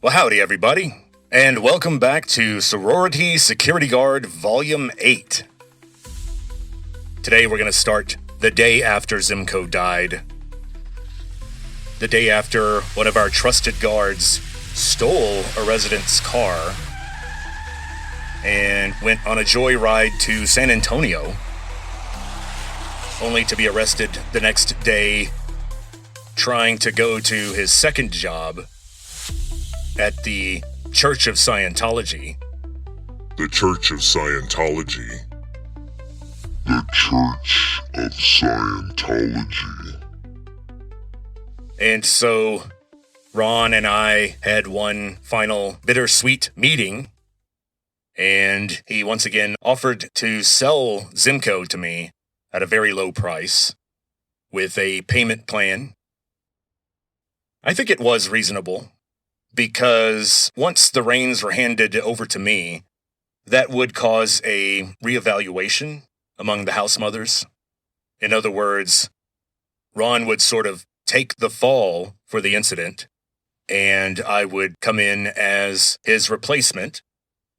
Well, howdy, everybody, and welcome back to Sorority Security Guard Volume 8. Today we're going to start the day after Zimko died. The day after one of our trusted guards stole a resident's car and went on a joyride to San Antonio, only to be arrested the next day trying to go to his second job at the Church of Scientology. The Church of Scientology. The Church of Scientology. And so, Ron and I had one final bittersweet meeting, and he once again offered to sell Zimko to me at a very low price with a payment plan. I think it was reasonable, because once the reins were handed over to me, that would cause a reevaluation among the house mothers. In other words, Ron would sort of take the fall for the incident, and I would come in as his replacement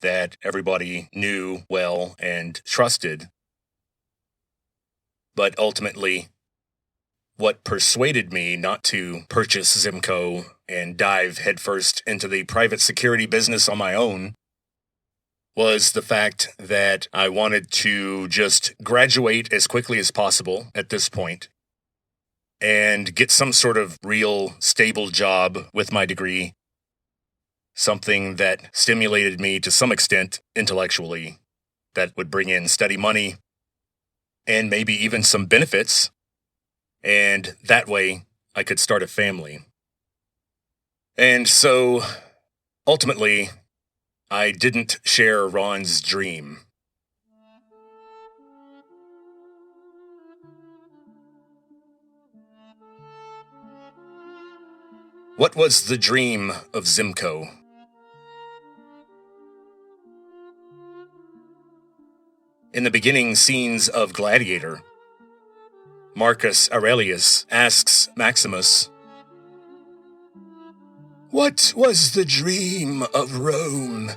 that everybody knew well and trusted. But ultimately, what persuaded me not to purchase Zimko and dive headfirst into the private security business on my own was the fact that I wanted to just graduate as quickly as possible at this point and get some sort of real stable job with my degree, something that stimulated me to some extent intellectually, that would bring in steady money and maybe even some benefits. And that way, I could start a family. And so, ultimately, I didn't share Ron's dream. What was the dream of Zimko? In the beginning scenes of Gladiator, Marcus Aurelius asks Maximus, "What was the dream of Rome?"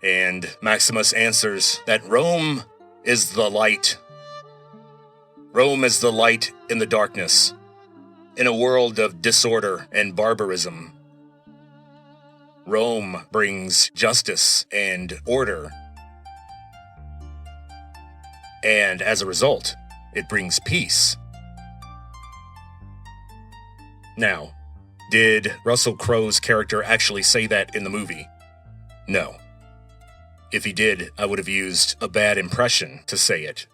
And Maximus answers that Rome is the light. Rome is the light in the darkness, in a world of disorder and barbarism. Rome brings justice and order. And as a result, it brings peace. Now, did Russell Crowe's character actually say that in the movie? No. If he did, I would have used a bad impression to say it.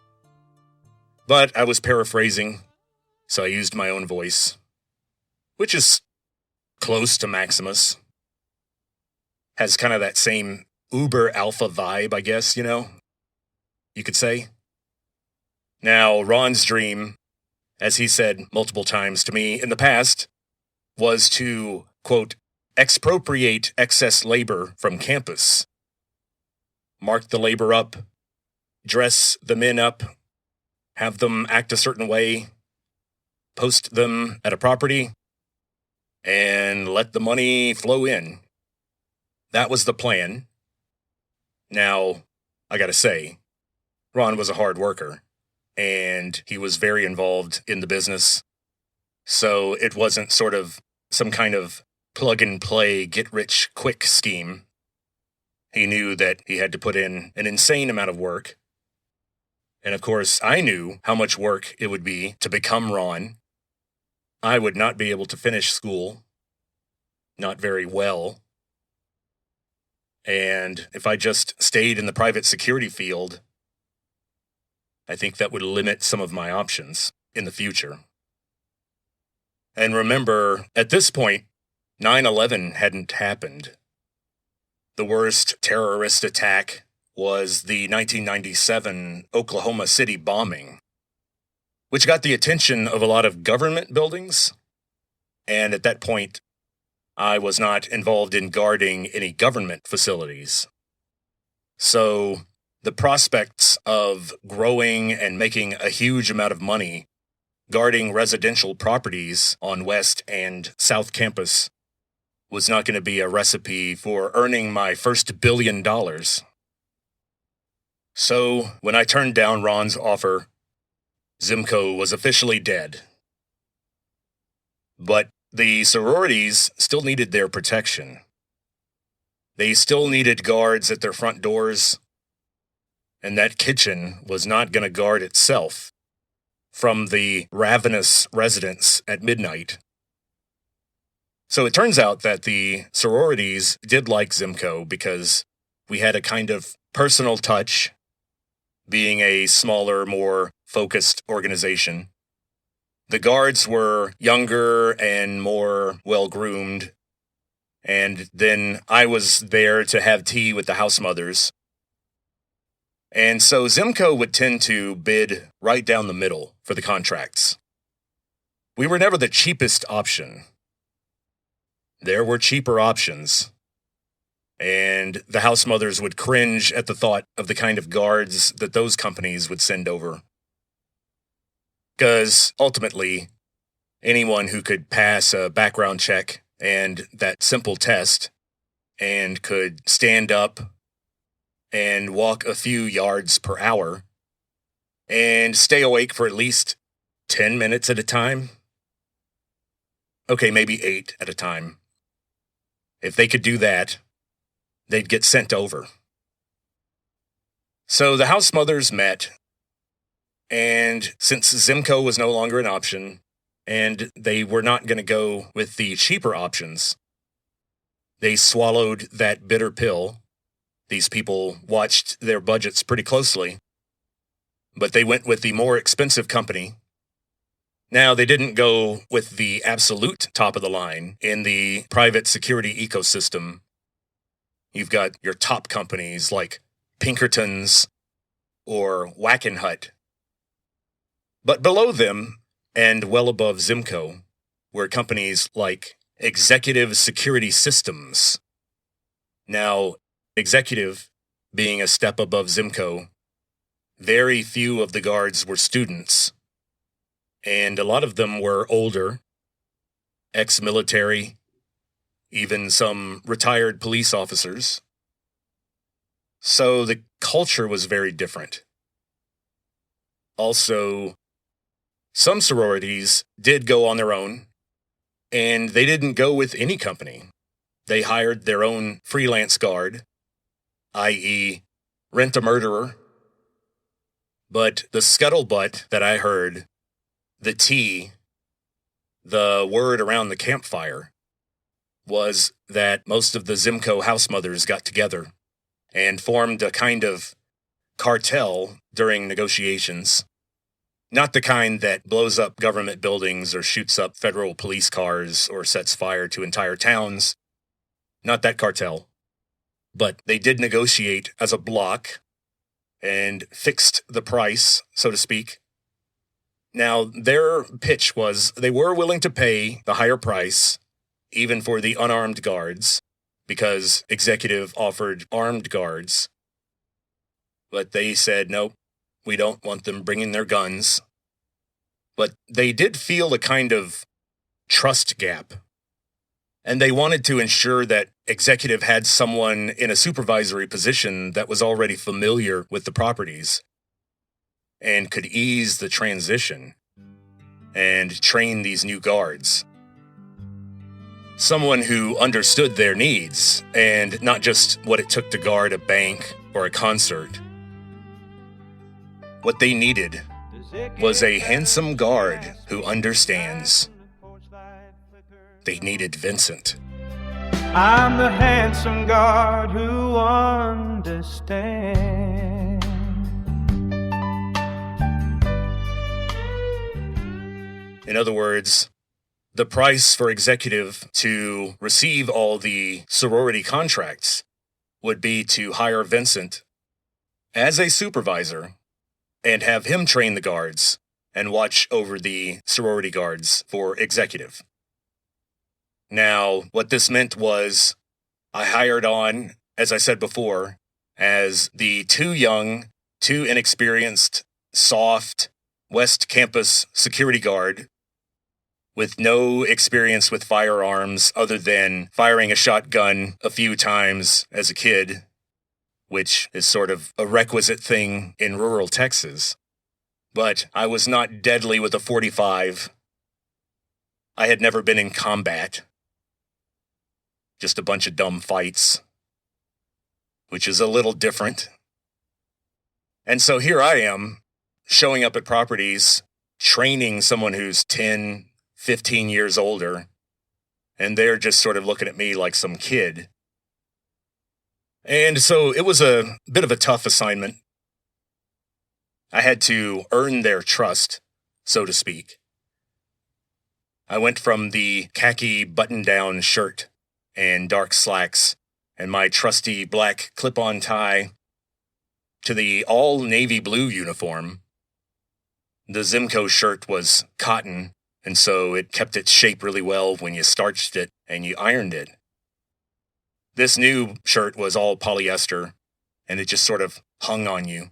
But I was paraphrasing, so I used my own voice, which is close to Maximus. Has kind of that same uber alpha vibe, I guess, you could say. Now, Ron's dream, as he said multiple times to me in the past, was to, quote, expropriate excess labor from campus, mark the labor up, dress the men up, have them act a certain way, post them at a property, and let the money flow in. That was the plan. Now, I gotta say, Ron was a hard worker, and he was very involved in the business. So it wasn't sort of some kind of plug-and-play, get-rich-quick scheme. He knew that he had to put in an insane amount of work. And of course, I knew how much work it would be to become Ron. I would not be able to finish school. Not very well. And if I just stayed in the private security field, I think that would limit some of my options in the future. And remember, at this point, 9/11 hadn't happened. The worst terrorist attack was the 1997 Oklahoma City bombing, which got the attention of a lot of government buildings. And at that point, I was not involved in guarding any government facilities. So the prospects of growing and making a huge amount of money guarding residential properties on West and South Campus was not going to be a recipe for earning my first $1 billion. So, when I turned down Ron's offer, Zimco was officially dead. But the sororities still needed their protection. They still needed guards at their front doors, and that kitchen was not going to guard itself from the ravenous residents at midnight. So it turns out that the sororities did like Zimco because we had a kind of personal touch, being a smaller, more focused organization. The guards were younger and more well-groomed, and then I was there to have tea with the house mothers. And so Zimco would tend to bid right down the middle for the contracts. We were never the cheapest option. There were cheaper options, and the house mothers would cringe at the thought of the kind of guards that those companies would send over. Because ultimately, anyone who could pass a background check and that simple test and could stand up and walk a few yards per hour and stay awake for at least 10 minutes at a time. Okay, maybe 8 at a time. If they could do that, they'd get sent over. So the house mothers met, and since Zimco was no longer an option, and they were not going to go with the cheaper options, they swallowed that bitter pill. These people watched their budgets pretty closely, but they went with the more expensive company. Now, they didn't go with the absolute top of the line in the private security ecosystem. You've got your top companies like Pinkertons or Wackenhut. But below them, and well above Zimco, were companies like Executive Security Systems. Now, Executive being a step above Zimco, very few of the guards were students, and a lot of them were older, ex-military, even some retired police officers. So the culture was very different. Also, some sororities did go on their own, and they didn't go with any company. They hired their own freelance guard, i.e., rent-a-murderer. But the scuttlebutt that I heard, the tea, the word around the campfire, was that most of the Zimco house mothers got together and formed a kind of cartel during negotiations. Not the kind that blows up government buildings or shoots up federal police cars or sets fire to entire towns. Not that cartel. But they did negotiate as a block and fixed the price, so to speak. Now, their pitch was they were willing to pay the higher price, even for the unarmed guards, because Executive offered armed guards. But they said, nope, we don't want them bringing their guns. But they did feel a kind of trust gap. And they wanted to ensure that Executive had someone in a supervisory position that was already familiar with the properties and could ease the transition and train these new guards. Someone who understood their needs and not just what it took to guard a bank or a concert. What they needed was a handsome guard who understands. They needed Vincent. I'm the handsome guard who understands. In other words, the price for Executive to receive all the sorority contracts would be to hire Vincent as a supervisor and have him train the guards and watch over the sorority guards for Executive. Now, what this meant was I hired on, as I said before, as the too young, too inexperienced, soft, West Campus security guard with no experience with firearms other than firing a shotgun a few times as a kid, which is sort of a requisite thing in rural Texas. But I was not deadly with a .45. I had never been in combat. Just a bunch of dumb fights, which is a little different. And so here I am, showing up at properties, training someone who's 10, 15 years older, and they're just sort of looking at me like some kid. And so it was a bit of a tough assignment. I had to earn their trust, so to speak. I went from the khaki button-down shirt and dark slacks and my trusty black clip-on tie to the all-navy blue uniform. The Zimco shirt was cotton, and so it kept its shape really well when you starched it and you ironed it. This new shirt was all polyester, and it just sort of hung on you.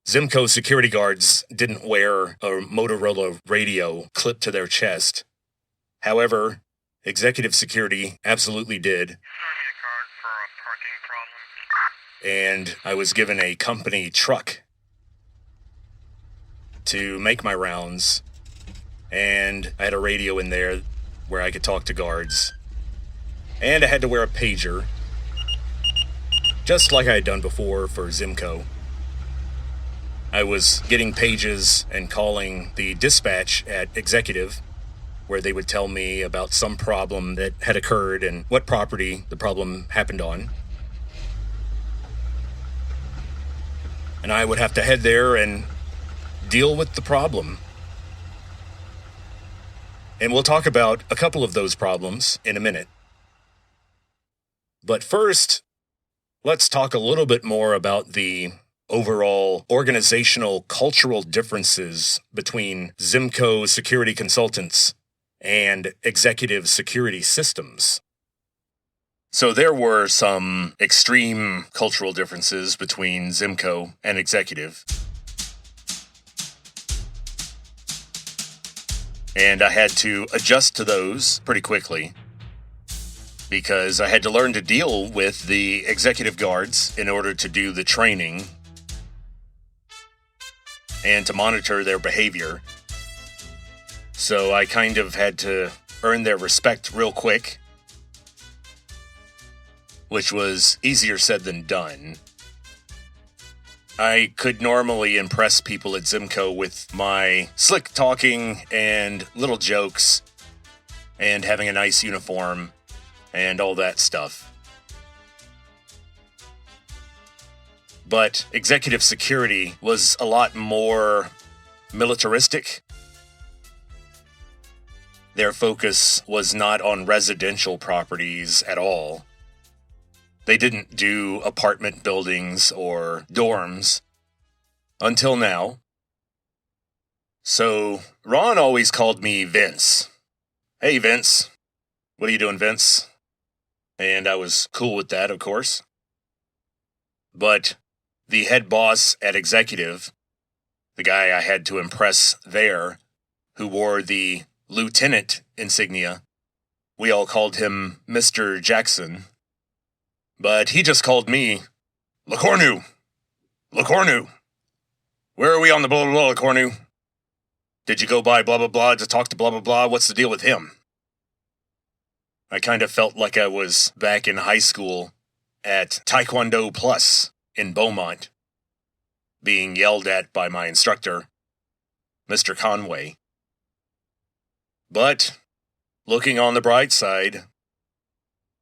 Zimco security guards didn't wear a Motorola radio clipped to their chest. However, executive security absolutely did. And I was given a company truck to make my rounds, and I had a radio in there where I could talk to guards. And I had to wear a pager, just like I had done before for Zimco. I was getting pages and calling the dispatch at executive, where they would tell me about some problem that had occurred and what property the problem happened on. And I would have to head there and deal with the problem. And we'll talk about a couple of those problems in a minute. But first, let's talk a little bit more about the overall organizational cultural differences between Zimco security consultants and executive security systems. So there were some extreme cultural differences between Zimco and executive. And I had to adjust to those pretty quickly, because I had to learn to deal with the executive guards in order to do the training and to monitor their behavior. So I kind of had to earn their respect real quick, which was easier said than done. I could normally impress people at Zimco with my slick talking and little jokes and having a nice uniform and all that stuff. But executive security was a lot more militaristic. Their focus was not on residential properties at all. They didn't do apartment buildings or dorms until now. So Ron always called me Vince. Hey, Vince. What are you doing, Vince? And I was cool with that, of course. But the head boss at executive, the guy I had to impress there, who wore the lieutenant insignia, we all called him Mr. Jackson. But he just called me Lacornu. Lacornu. Where are we on the blah, blah, blah, Lacornu? Did you go by blah, blah, blah to talk to blah, blah, blah? What's the deal with him? I kind of felt like I was back in high school at Taekwondo Plus in Beaumont, being yelled at by my instructor, Mr. Conway. But, looking on the bright side,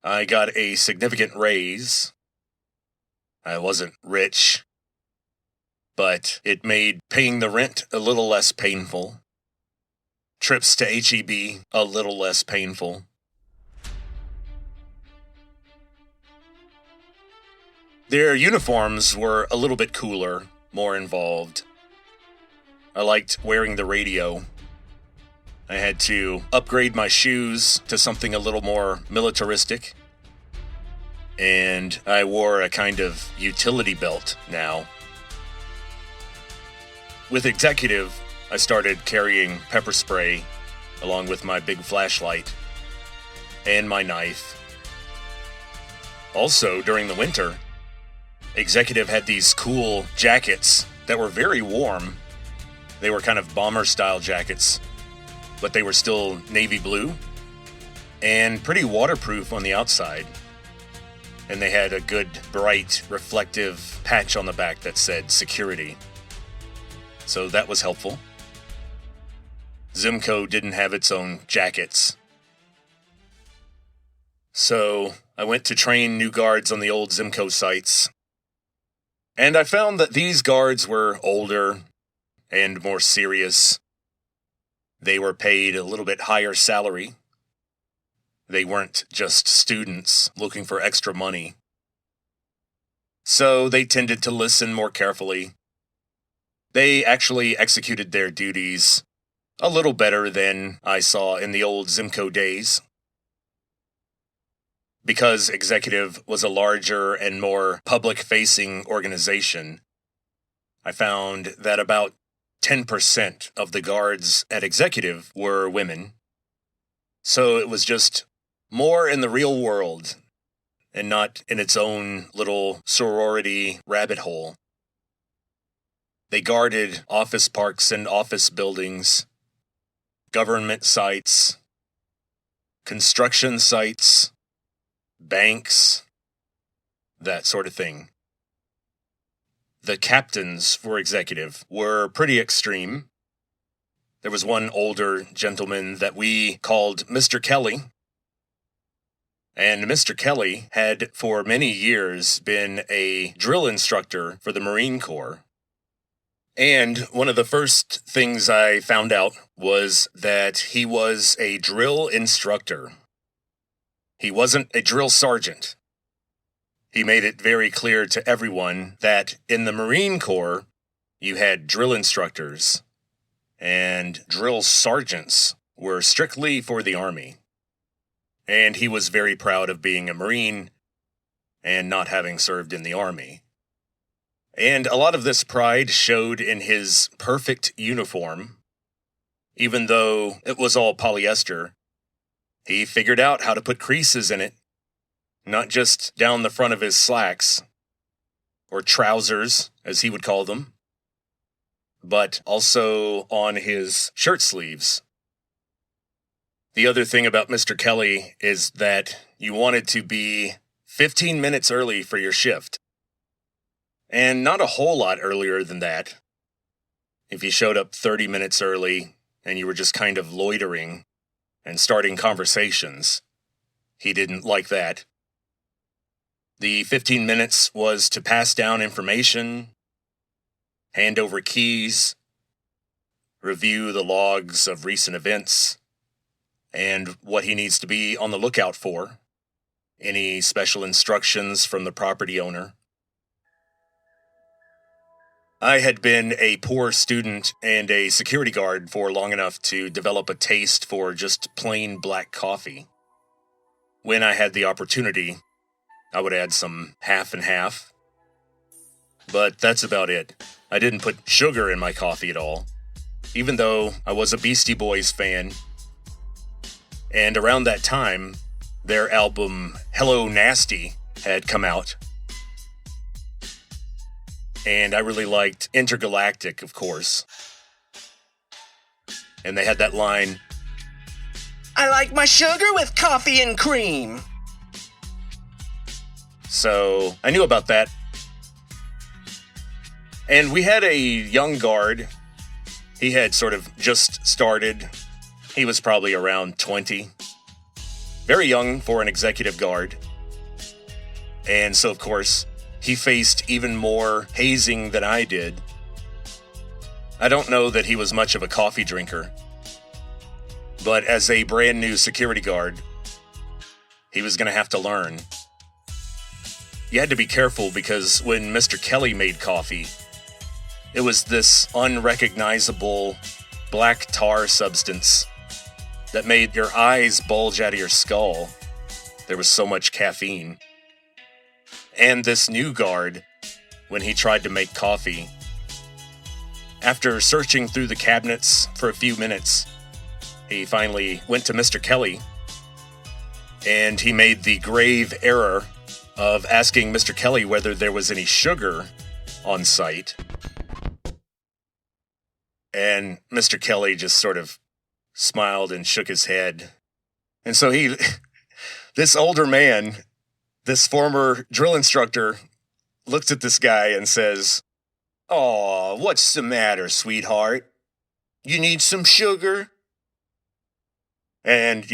I got a significant raise. I wasn't rich, but it made paying the rent a little less painful. Trips to HEB a little less painful. Their uniforms were a little bit cooler, more involved. I liked wearing the radio. I had to upgrade my shoes to something a little more militaristic. And I wore a kind of utility belt now. with Executive, I started carrying pepper spray along with my big flashlight and my knife. Also, during the winter, Executive had these cool jackets that were very warm. They were kind of bomber-style jackets, but they were still navy blue and pretty waterproof on the outside. And they had a good, bright, reflective patch on the back that said Security. So that was helpful. Zimco didn't have its own jackets. So I went to train new guards on the old Zimco sites. And I found that these guards were older and more serious. They were paid a little bit higher salary. They weren't just students looking for extra money. So they tended to listen more carefully. They actually executed their duties a little better than I saw in the old Zimco days. Because Executive was a larger and more public-facing organization, I found that about 10% of the guards at Executive were women. So it was just more in the real world and not in its own little sorority rabbit hole. They guarded office parks and office buildings, government sites, construction sites, banks, that sort of thing. The captains for Executive were pretty extreme. There was one older gentleman that we called Mr. Kelly. And Mr. Kelly had for many years been a drill instructor for the Marine Corps. And one of the first things I found out was that he was a drill instructor. He wasn't a drill sergeant. He made it very clear to everyone that in the Marine Corps, you had drill instructors, and drill sergeants were strictly for the Army. And he was very proud of being a Marine and not having served in the Army. And a lot of this pride showed in his perfect uniform. Even though it was all polyester, he figured out how to put creases in it, not just down the front of his slacks, or trousers, as he would call them, but also on his shirt sleeves. The other thing about Mr. Kelly is that you wanted to be 15 minutes early for your shift. And not a whole lot earlier than that. If you showed up 30 minutes early and you were just kind of loitering and starting conversations, he didn't like that. The 15 minutes was to pass down information, hand over keys, review the logs of recent events, and what he needs to be on the lookout for, any special instructions from the property owner. I had been a poor student and a security guard for long enough to develop a taste for just plain black coffee. When I had the opportunity, I would add some half and half. But that's about it. I didn't put sugar in my coffee at all, even though I was a Beastie Boys fan. And around that time, their album Hello Nasty had come out. And I really liked Intergalactic, of course. And they had that line, "I like my sugar with coffee and cream." So I knew about that. And we had a young guard. He had sort of just started. He was probably around 20. Very young for an executive guard. And so, of course, he faced even more hazing than I did. I don't know that he was much of a coffee drinker. But as a brand new security guard, he was going to have to learn. You had to be careful because when Mr. Kelly made coffee, it was this unrecognizable black tar substance that made your eyes bulge out of your skull. There was so much caffeine. And this new guard, when he tried to make coffee, After searching through the cabinets for a few minutes, he finally went to Mr. Kelly, and he made the grave error of asking Mr. Kelly whether there was any sugar on site. And Mr. Kelly just sort of smiled and shook his head. And so this older man, this former drill instructor, looks at this guy and says, "Aw, what's the matter, sweetheart? You need some sugar?" And,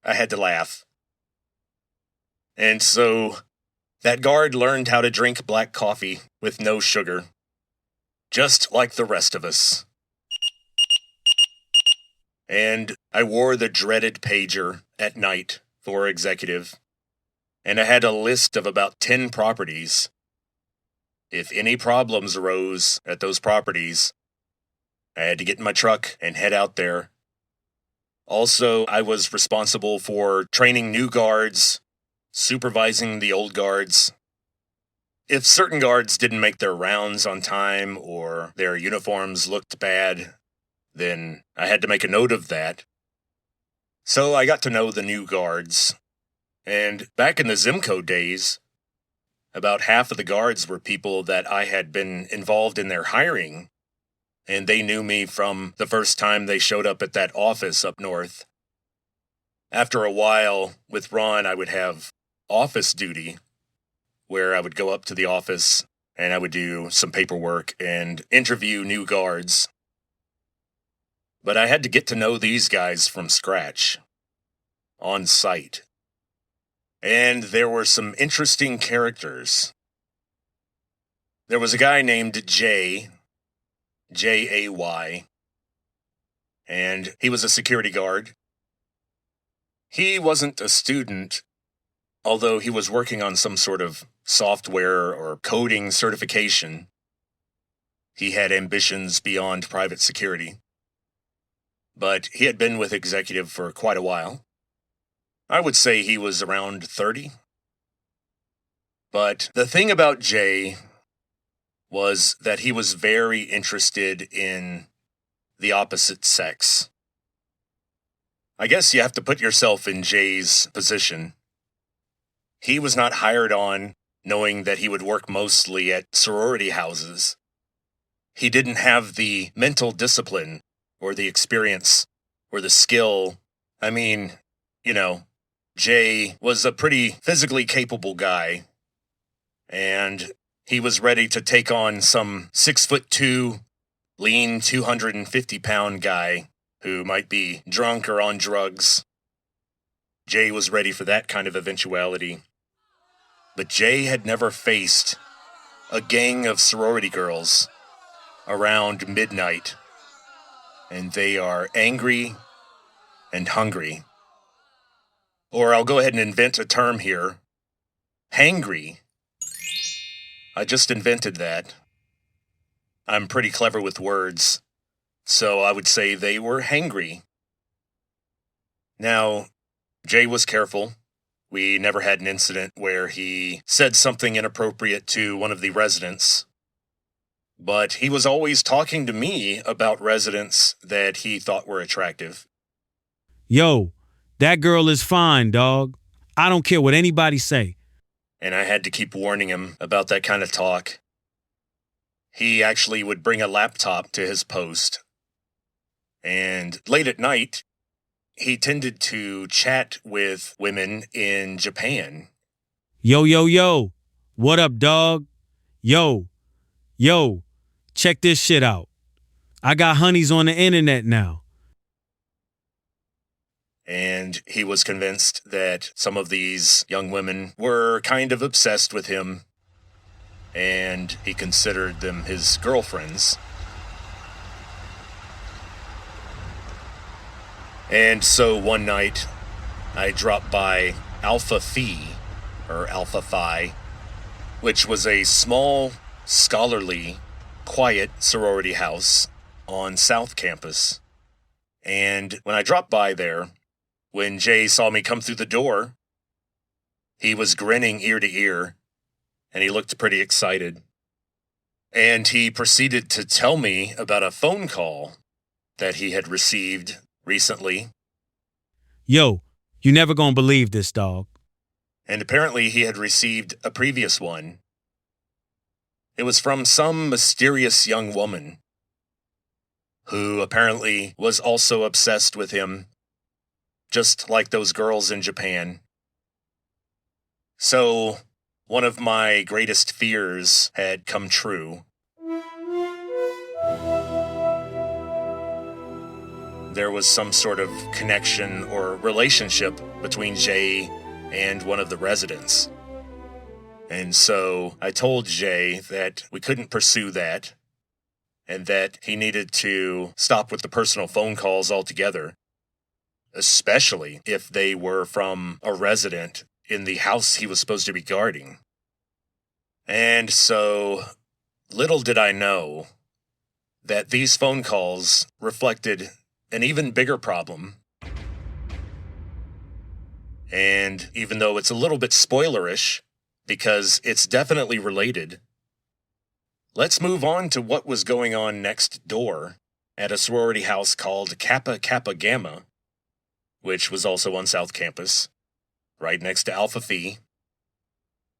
I had to laugh. And so that guard learned how to drink black coffee with no sugar, just like the rest of us. And I wore the dreaded pager at night for executive, and I had a list of about 10 properties. If any problems arose at those properties, I had to get in my truck and head out there. Also, I was responsible for training new guards, supervising the old guards. If certain guards didn't make their rounds on time or their uniforms looked bad, then I had to make a note of that. So I got to know the new guards. And back in the Zimco days, about half of the guards were people that I had been involved in their hiring, and they knew me from the first time they showed up at that office up north. After a while, with Ron, I would have office duty, where I would go up to the office and I would do some paperwork and interview new guards. But I had to get to know these guys from scratch, on site. And there were some interesting characters. There was a guy named Jay, Jay, and he was a security guard. He wasn't a student, although he was working on some sort of software or coding certification. He had ambitions beyond private security. But he had been with executive for quite a while. I would say he was around 30. But the thing about Jay was that he was very interested in the opposite sex. I guess you have to put yourself in Jay's position. He was not hired on knowing that he would work mostly at sorority houses. He didn't have the mental discipline or the experience or the skill. I mean, Jay was a pretty physically capable guy, and he was ready to take on some 6'2", lean 250-pound guy who might be drunk or on drugs. Jay was ready for that kind of eventuality. But Jay had never faced a gang of sorority girls around midnight, and they are angry and hungry. Or I'll go ahead and invent a term here. Hangry. I just invented that. I'm pretty clever with words, so I would say they were hangry. Now, Jay was careful. We never had an incident where he said something inappropriate to one of the residents. But he was always talking to me about residents that he thought were attractive. Yo, that girl is fine, dog. I don't care what anybody say. And I had to keep warning him about that kind of talk. He actually would bring a laptop to his post. And late at night, he tended to chat with women in Japan. Yo. What up, dog? Yo. Check this shit out. I got honeys on the internet now. And he was convinced that some of these young women were kind of obsessed with him, and he considered them his girlfriends. And so one night, I dropped by Alpha Phi, which was a small, scholarly, quiet sorority house on South Campus. And when I dropped by there, when Jay saw me come through the door, he was grinning ear to ear, and he looked pretty excited. And he proceeded to tell me about a phone call that he had received recently. Yo, you never gonna believe this, dog. And apparently he had received a previous one. It was from some mysterious young woman who apparently was also obsessed with him, just like those girls in Japan. So, one of my greatest fears had come true. There was some sort of connection or relationship between Jay and one of the residents. And so I told Jay that we couldn't pursue that, and that he needed to stop with the personal phone calls altogether, especially if they were from a resident in the house he was supposed to be guarding. And so, little did I know that these phone calls reflected an even bigger problem. And even though it's a little bit spoilerish, because it's definitely related, let's move on to what was going on next door at a sorority house called Kappa Kappa Gamma, which was also on South Campus, right next to Alpha Phi.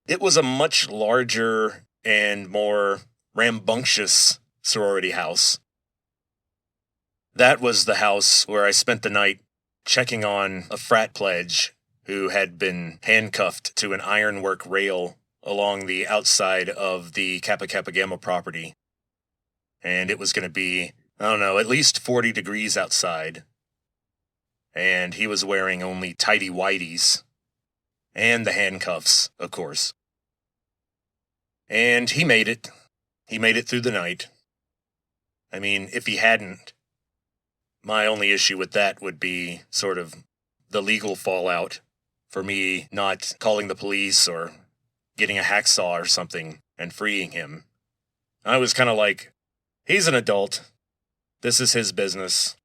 It was a much larger and more rambunctious sorority house. That was the house where I spent the night checking on a frat pledge who had been handcuffed to an ironwork rail along the outside of the Kappa Kappa Gamma property. And it was going to be, I don't know, at least 40 degrees outside. And he was wearing only tighty whities. And the handcuffs, of course. And he made it. He made it through the night. I mean, if he hadn't, my only issue with that would be sort of the legal fallout for me not calling the police or getting a hacksaw or something and freeing him. I was kind of like, he's an adult. This is his business.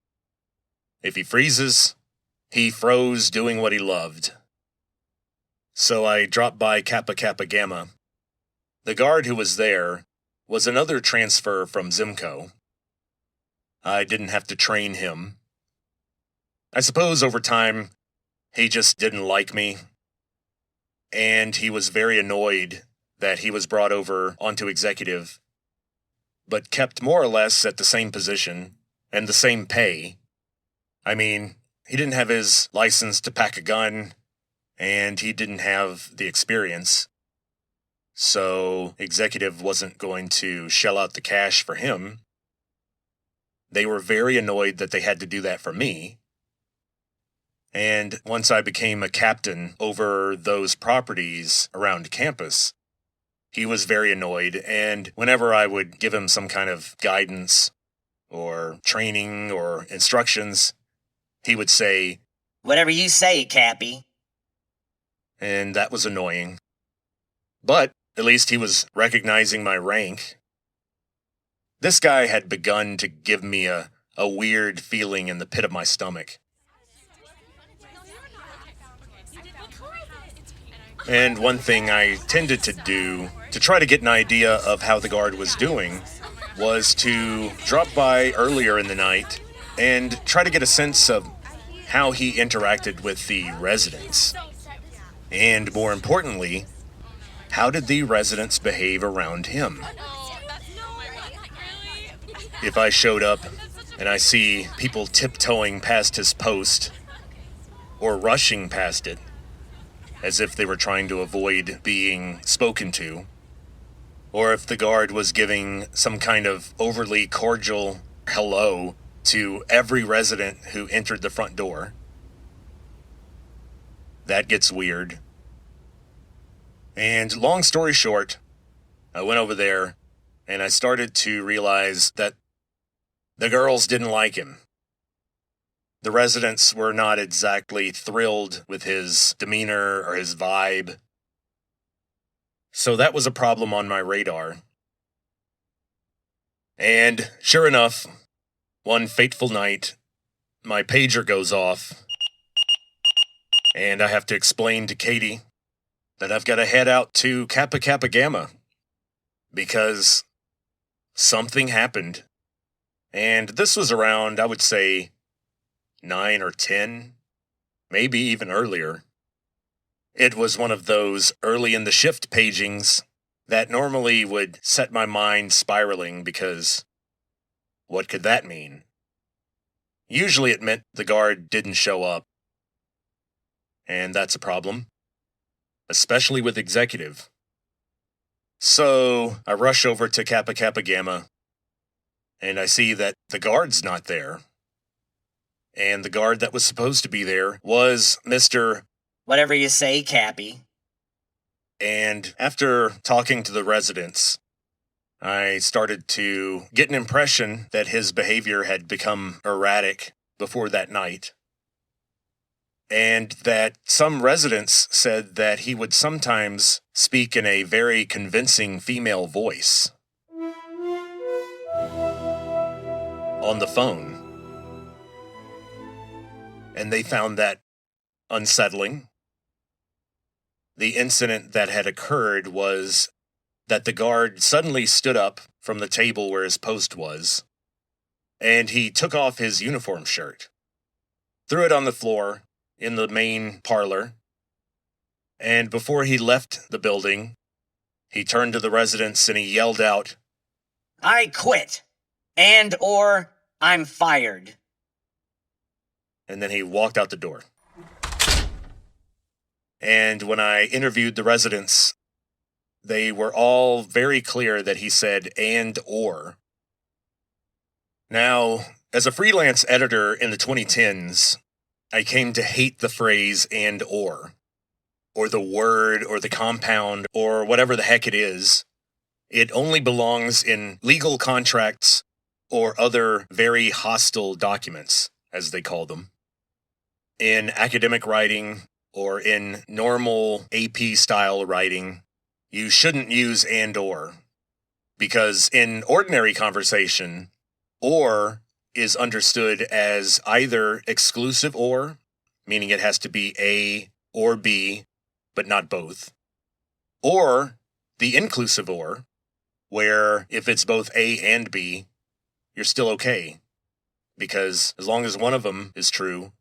If he freezes, he froze doing what he loved. So I dropped by Kappa Kappa Gamma. The guard who was there was another transfer from Zimco. I didn't have to train him. I suppose over time, he just didn't like me. And he was very annoyed that he was brought over onto executive, but kept more or less at the same position and the same pay. I mean, he didn't have his license to pack a gun, and he didn't have the experience. So executive wasn't going to shell out the cash for him. They were very annoyed that they had to do that for me. And once I became a captain over those properties around campus, he was very annoyed, and whenever I would give him some kind of guidance or training or instructions, he would say, "Whatever you say, Cappy." And that was annoying. But at least he was recognizing my rank. This guy had begun to give me a weird feeling in the pit of my stomach. And one thing I tended to do to try to get an idea of how the guard was doing was to drop by earlier in the night and try to get a sense of how he interacted with the residents. And more importantly, how did the residents behave around him? If I showed up and I see people tiptoeing past his post or rushing past it as if they were trying to avoid being spoken to, or if the guard was giving some kind of overly cordial hello to every resident who entered the front door, that gets weird. And long story short, I went over there and I started to realize that the girls didn't like him. The residents were not exactly thrilled with his demeanor or his vibe. So that was a problem on my radar. And sure enough, one fateful night, my pager goes off, and I have to explain to Katie that I've got to head out to Kappa Kappa Gamma, because something happened. And this was around, I would say, 9 or 10, maybe even earlier. It was one of those early in the shift pagings that normally would set my mind spiraling because what could that mean? Usually it meant the guard didn't show up. And that's a problem, especially with executive. So I rush over to Kappa Kappa Gamma, and I see that the guard's not there. And the guard that was supposed to be there was Mr. Whatever you say, Cappy. And after talking to the residents, I started to get an impression that his behavior had become erratic before that night. And that some residents said that he would sometimes speak in a very convincing female voice on the phone. And they found that unsettling. The incident that had occurred was that the guard suddenly stood up from the table where his post was, and he took off his uniform shirt, threw it on the floor in the main parlor, and before he left the building, he turned to the residents and he yelled out, I quit. And/or I'm fired. and then he walked out the door. And when I interviewed the residents, they were all very clear that he said and/or. Now, as a freelance editor in the 2010s, I came to hate the phrase and/or the word, or the compound, or whatever the heck it is. It only belongs in legal contracts or other very hostile documents, as they call them. In academic writing, or in normal AP-style writing, you shouldn't use and/or, because in ordinary conversation, or is understood as either exclusive or, meaning it has to be A or B, but not both, or the inclusive or, where if it's both A and B, you're still okay, because as long as one of them is true,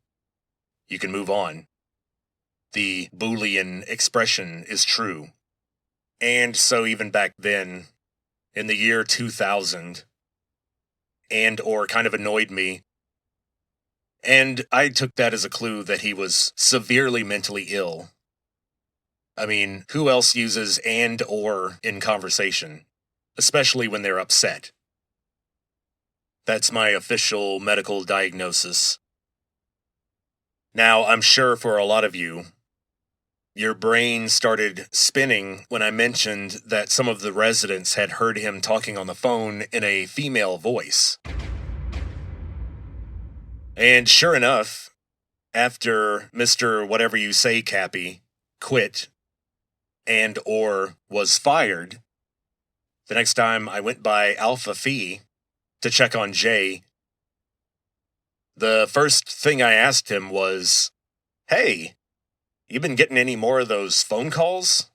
you can move on. The Boolean expression is true. And so even back then, in the year 2000, and/or kind of annoyed me. And I took that as a clue that he was severely mentally ill. I mean, who else uses and/or in conversation, especially when they're upset? That's my official medical diagnosis. Now, I'm sure for a lot of you, your brain started spinning when I mentioned that some of the residents had heard him talking on the phone in a female voice. And sure enough, after Mr. Whatever You Say, Cappy quit and/or was fired, the next time I went by Alpha Phi to check on Jay, the first thing I asked him was, "Hey, you been getting any more of those phone calls?"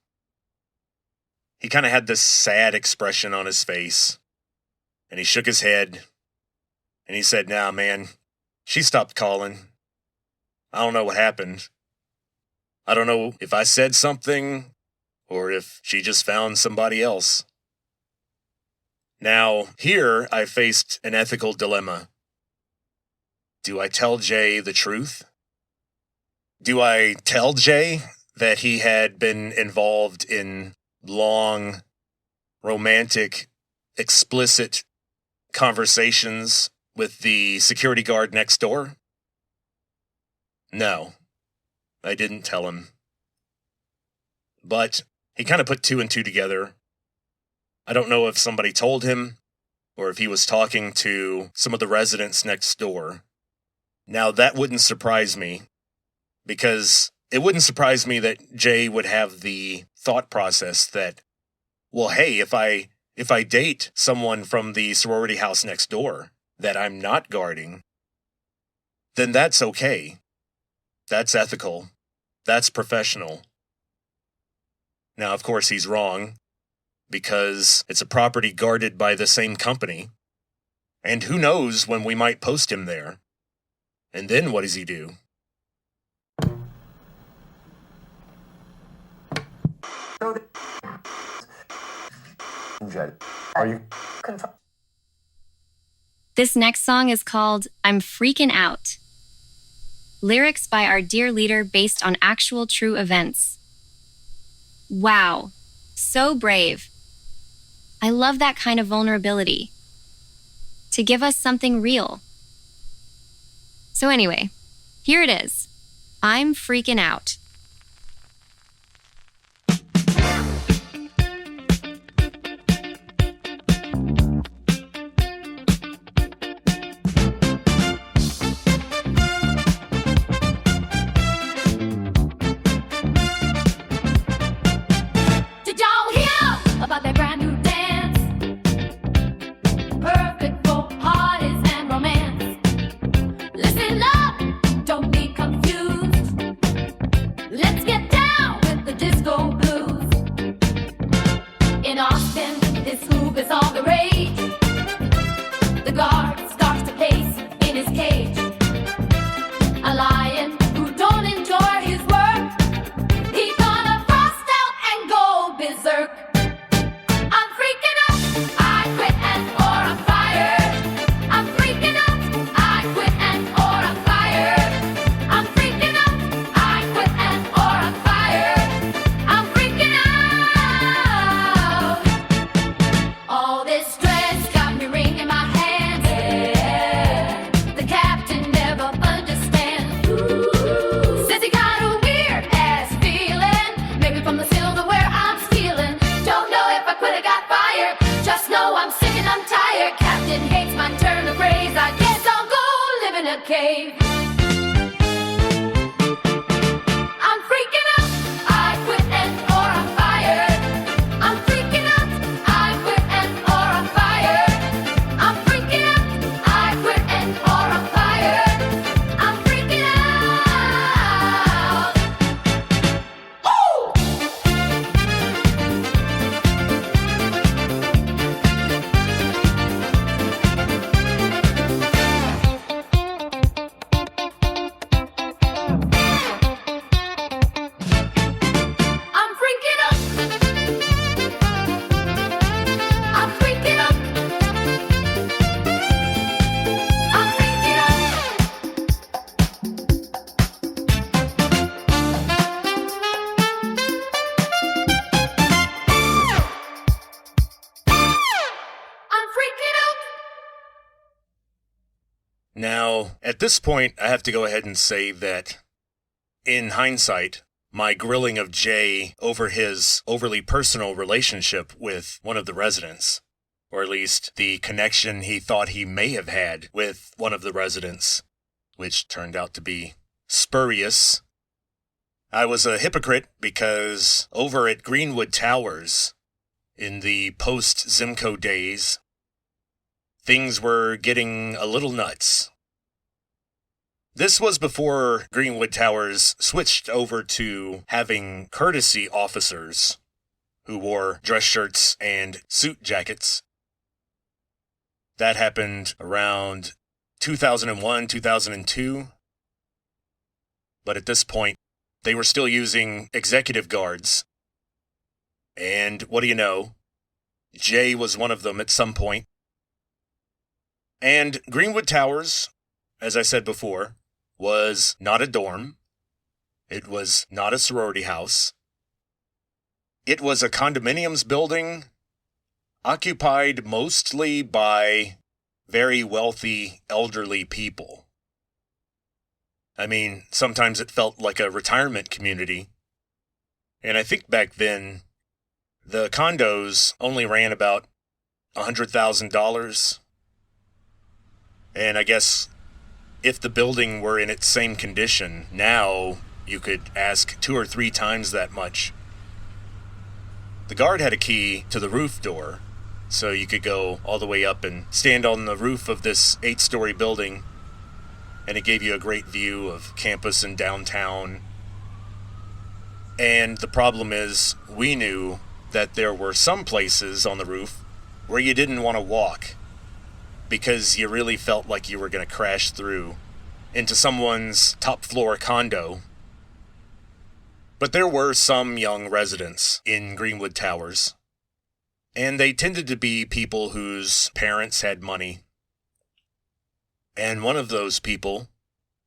He kind of had this sad expression on his face, and he shook his head, and he said, "Nah, man, she stopped calling. I don't know what happened. I don't know if I said something, or if she just found somebody else." Now, here I faced an ethical dilemma. Do I tell Jay the truth? Do I tell Jay that he had been involved in long, romantic, explicit conversations with the security guard next door? No, I didn't tell him. But he kind of put two and two together. I don't know if somebody told him, or if he was talking to some of the residents next door. Now, that wouldn't surprise me, because it wouldn't surprise me that Jay would have the thought process that, well, hey, if I date someone from the sorority house next door that I'm not guarding, then that's okay. That's ethical. That's professional. Now, of course, he's wrong. because it's a property guarded by the same company. And who knows when we might post him there. And then what does he do? Are you? This next song is called I'm Freaking Out. Lyrics by our dear leader based on actual true events. Wow, so brave. I love that kind of vulnerability. To give us something real. So anyway, here it is. I'm freaking out. Did y'all hear about that brand new dance? Perfect for parties and romance. Listen up, don't be confused. Let's get down with the disco blues. In Austin, this move is all the rage. The guard starts to pace in his cage. A lion who don't enjoy his work, he gonna frost out and go berserk. I'm freaking out, I quit and or I'm fired. I'm freaking out, I quit and or I'm fired. I'm freaking out, I quit and or I'm fired. I'm freaking out. All this stress got me wringing my hands. The captain never understands. Says he got a weird ass feeling. Maybe from the silverware I'm stealing. Don't know if I quit or got fired. Just know I'm sick and I'm tired. Captain hates my turn of phrase. I guess I'll go live in a cave. I'm freaking out. I quit and or I'm fired. I'm freaking out. I quit and or I'm fired. I'm freaking out. I quit and or I'm fired. I'm freaking out. Ooh! I'm freaking out. I'm freaking out. I'm freaking out. I'm freaking out. Now, at this point, I have to go ahead and say that, in hindsight, my grilling of Jay over his overly personal relationship with one of the residents, or at least the connection he thought he may have had with one of the residents, which turned out to be spurious. I was a hypocrite because over at Greenwood Towers, in the post-Zimco days, things were getting a little nuts. This was before Greenwood Towers switched over to having courtesy officers who wore dress shirts and suit jackets. That happened around 2001, 2002. But at this point, they were still using executive guards. And what do you know? Jay was one of them at some point. And Greenwood Towers, as I said before, was not a dorm. It was not a sorority house. It was a condominiums building occupied mostly by very wealthy elderly people. I mean, sometimes it felt like a retirement community. And I think back then, the condos only ran about $100,000. And I guess if the building were in its same condition, now you could ask 2 or 3 times that much. The guard had a key to the roof door, so you could go all the way up and stand on the roof of this 8-story building, and it gave you a great view of campus and downtown. And the problem is, we knew that there were some places on the roof where you didn't want to walk because you really felt like you were going to crash through into someone's top floor condo. But there were some young residents in Greenwood Towers, and they tended to be people whose parents had money. And one of those people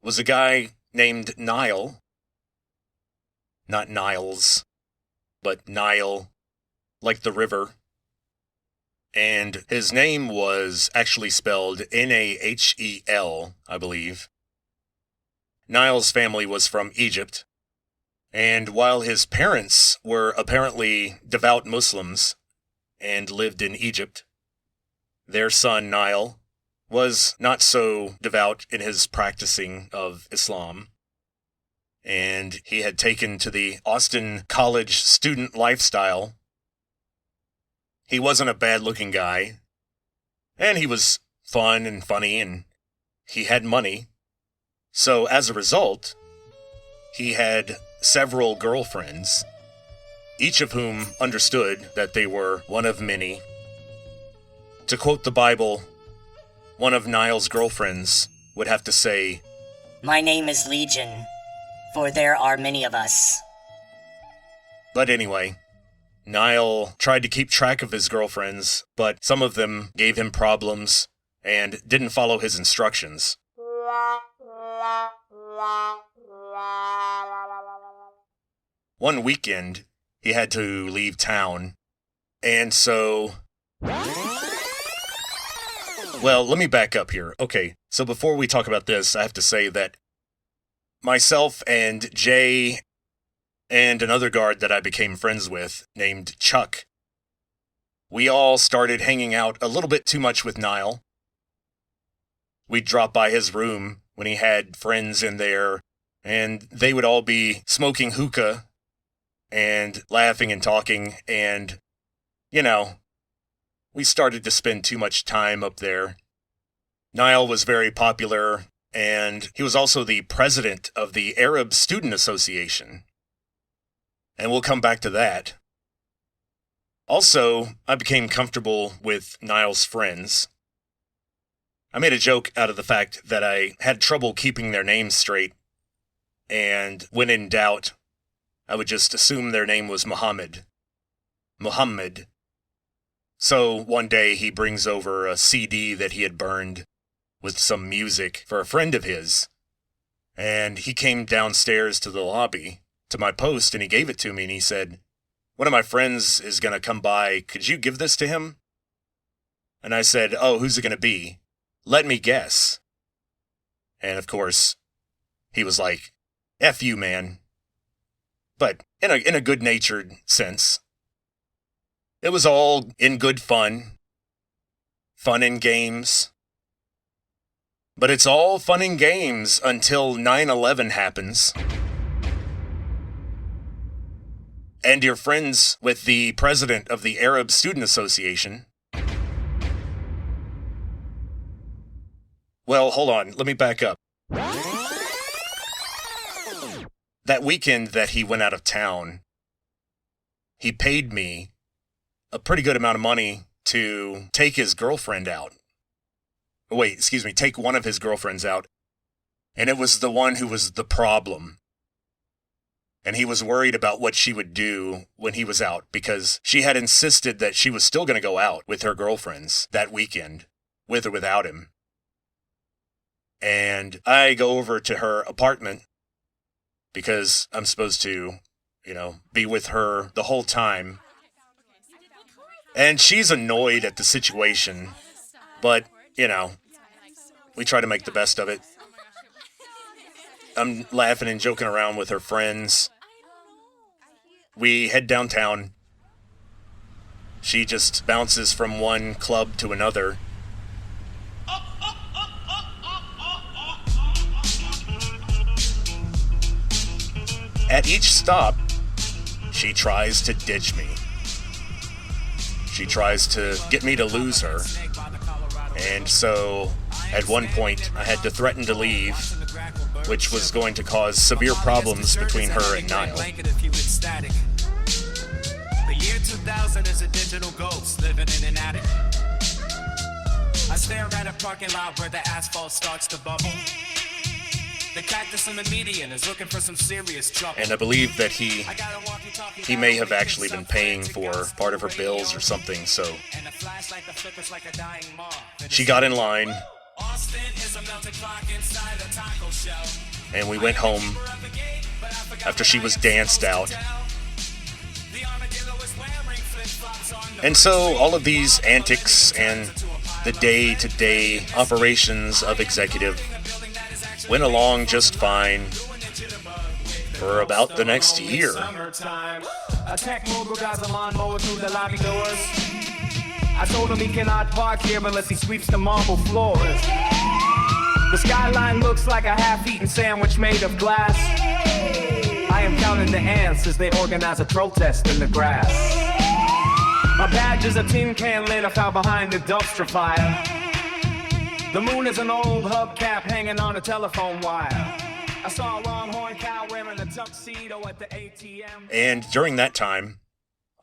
was a guy named Nile. Not Niles, but Nile, like the river. And his name was actually spelled Nahel, I believe. Nile's family was from Egypt, and while his parents were apparently devout Muslims and lived in Egypt, their son Nile was not so devout in his practicing of Islam, and he had taken to the Austin college student lifestyle. He wasn't a bad-looking guy, and he was fun and funny, and he had money. So as a result, he had several girlfriends, each of whom understood that they were one of many. To quote the Bible, one of Nile's girlfriends would have to say, My name is Legion, for there are many of us. But anyway, Nile tried to keep track of his girlfriends, but some of them gave him problems and didn't follow his instructions. One weekend, he had to leave town, and so... Well, let me back up here. Okay, so before we talk about this, I have to say that myself and Jay and another guard that I became friends with, named Chuck, we all started hanging out a little bit too much with Nile. We'd drop by his room when he had friends in there, and they would all be smoking hookah and laughing and talking, and, you know, we started to spend too much time up there. Nile was very popular, and he was also the president of the Arab Student Association. And we'll come back to that. Also, I became comfortable with Nile's friends. I made a joke out of the fact that I had trouble keeping their names straight, and when in doubt, I would just assume their name was Muhammad. Muhammad. So one day he brings over a CD that he had burned with some music for a friend of his, and he came downstairs to the lobby to my post, and he gave it to me, and he said, one of my friends is going to come by. Could you give this to him? And I said, oh, who's it going to be? Let me guess. And of course, he was like, F you, man. But in a good-natured sense. It was all in good fun. Fun and games. But it's all fun and games until 9/11 happens. And you're friends with the president of the Arab Student Association. Well, hold on. Let me back up. That weekend that he went out of town, he paid me a pretty good amount of money to take his girlfriend out. Take one of his girlfriends out. And it was the one who was the problem. And he was worried about what she would do when he was out, because she had insisted that she was still going to go out with her girlfriends that weekend, with or without him. And I go over to her apartment because I'm supposed to, be with her the whole time. And she's annoyed at the situation, but, we try to make the best of it. I'm laughing and joking around with her friends. We head downtown. She just bounces from one club to another. At each stop, she tries to ditch me. She tries to get me to lose her. And so, at one point, I had to threaten to leave, which was going to cause severe problems between her and Nile. year 2000 is a digital ghost living in an attic. I stare at a parking lot where the asphalt starts to bubble. The cactus in the median is looking for some serious trouble. And I believe that he may have actually been paying for part of her bills or something, so she got in line, and we went home after she was danced out. And so all of these antics and the day-to-day operations of executive went along just fine for about the next year. A tech mogul guys a lawnmower through the lobby doors. I told him he cannot park here unless he sweeps the marble floors. The skyline looks like a half-eaten sandwich made of glass. I am counting the ants as they organize a protest in the grass. My badge is a tin can lid I found behind the dumpster fire. The moon is an old hubcap hanging on a telephone wire. I saw a longhorn cow wearing a tuxedo at the ATM. And during that time,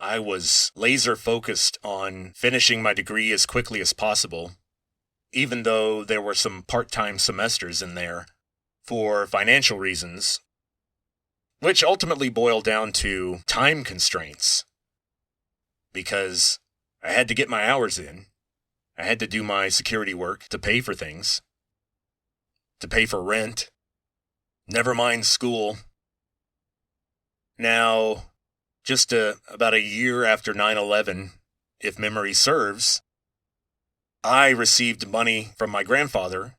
I was laser focused on finishing my degree as quickly as possible, even though there were some part-time semesters in there for financial reasons, which ultimately boiled down to time constraints, because I had to get my hours in. I had to do my security work to pay for things, to pay for rent, never mind school. Now, just about a year after 9/11, if memory serves, I received money from my grandfather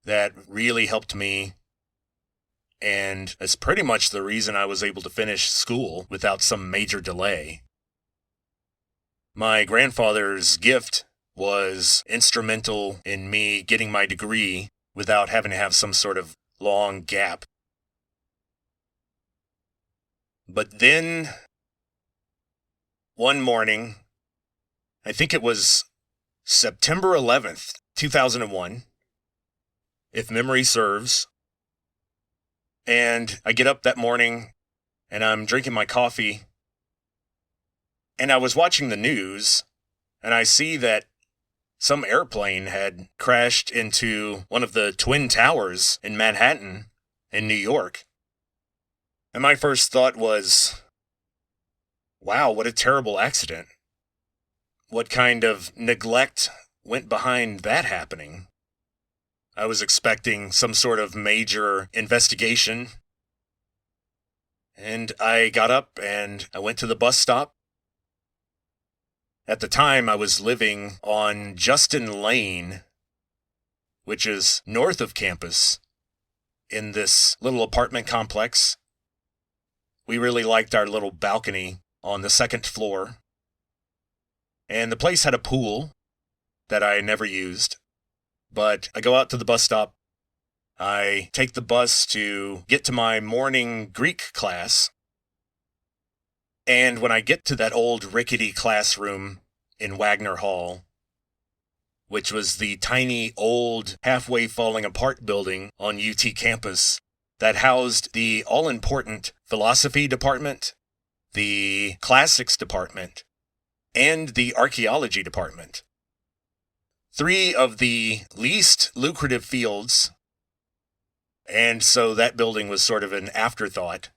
that really helped me, and it's pretty much the reason I was able to finish school without some major delay. My grandfather's gift was instrumental in me getting my degree without having to have some sort of long gap. But then, one morning, I think it was September 11th, 2001, if memory serves, and I get up that morning, and I'm drinking my coffee, and I was watching the news, and I see that some airplane had crashed into one of the Twin Towers in Manhattan, in New York. And my first thought was, wow, what a terrible accident. What kind of neglect went behind that happening? I was expecting some sort of major investigation. And I got up and I went to the bus stop. At the time, I was living on Justin Lane, which is north of campus, in this little apartment complex. We really liked our little balcony on the second floor. And the place had a pool that I never used. But I go out to the bus stop. I take the bus to get to my morning Greek class. And when I get to that old rickety classroom in Wagner Hall, which was the tiny old halfway falling apart building on UT campus that housed the all-important philosophy department, the classics department, and the archaeology department. 3 of the least lucrative fields, and so that building was sort of an afterthought.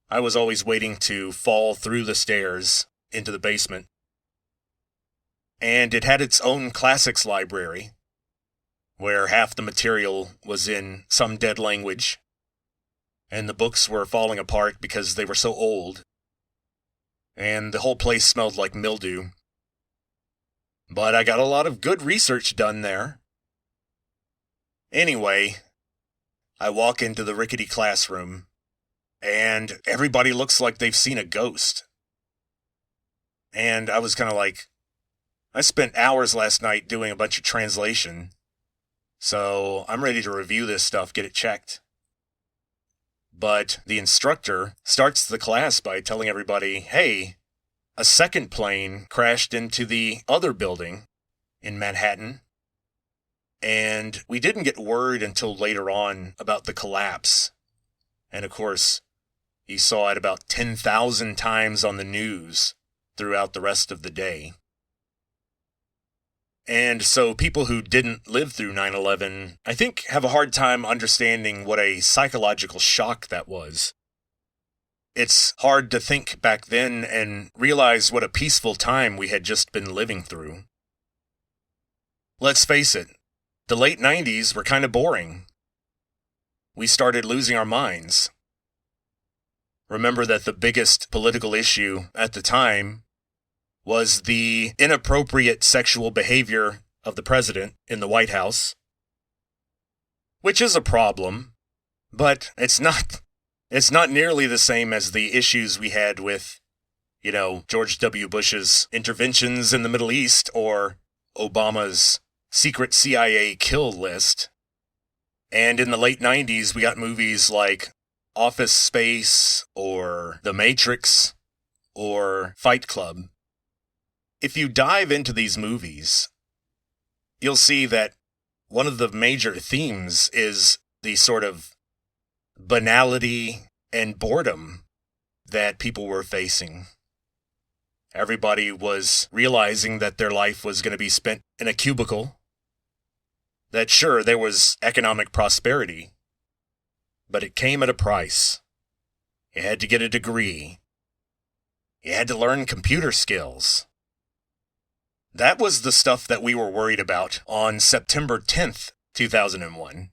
I was always waiting to fall through the stairs into the basement. And it had its own classics library, where half the material was in some dead language, and the books were falling apart because they were so old, and the whole place smelled like mildew. But I got a lot of good research done there. Anyway, I walk into the rickety classroom, and everybody looks like they've seen a ghost. And I was kind of like, I spent hours last night doing a bunch of translation, so I'm ready to review this stuff, get it checked. But the instructor starts the class by telling everybody, hey, a second plane crashed into the other building in Manhattan, and we didn't get word until later on about the collapse. And of course, You saw it about 10,000 times on the news throughout the rest of the day. And so people who didn't live through 9/11, I think, have a hard time understanding what a psychological shock that was. It's hard to think back then and realize what a peaceful time we had just been living through. Let's face it, the late 90s were kind of boring. We started losing our minds. Remember that the biggest political issue at the time was the inappropriate sexual behavior of the president in the White House, which is a problem, but it's not nearly the same as the issues we had with, George W. Bush's interventions in the Middle East or Obama's secret CIA kill list. And in the late 90s, we got movies like Office Space or The Matrix or Fight Club. If you dive into these movies, you'll see that one of the major themes is the sort of banality and boredom that people were facing. Everybody was realizing that their life was going to be spent in a cubicle. That sure, there was economic prosperity, but it came at a price. You had to get a degree. You had to learn computer skills. That was the stuff that we were worried about on September 10th, 2001.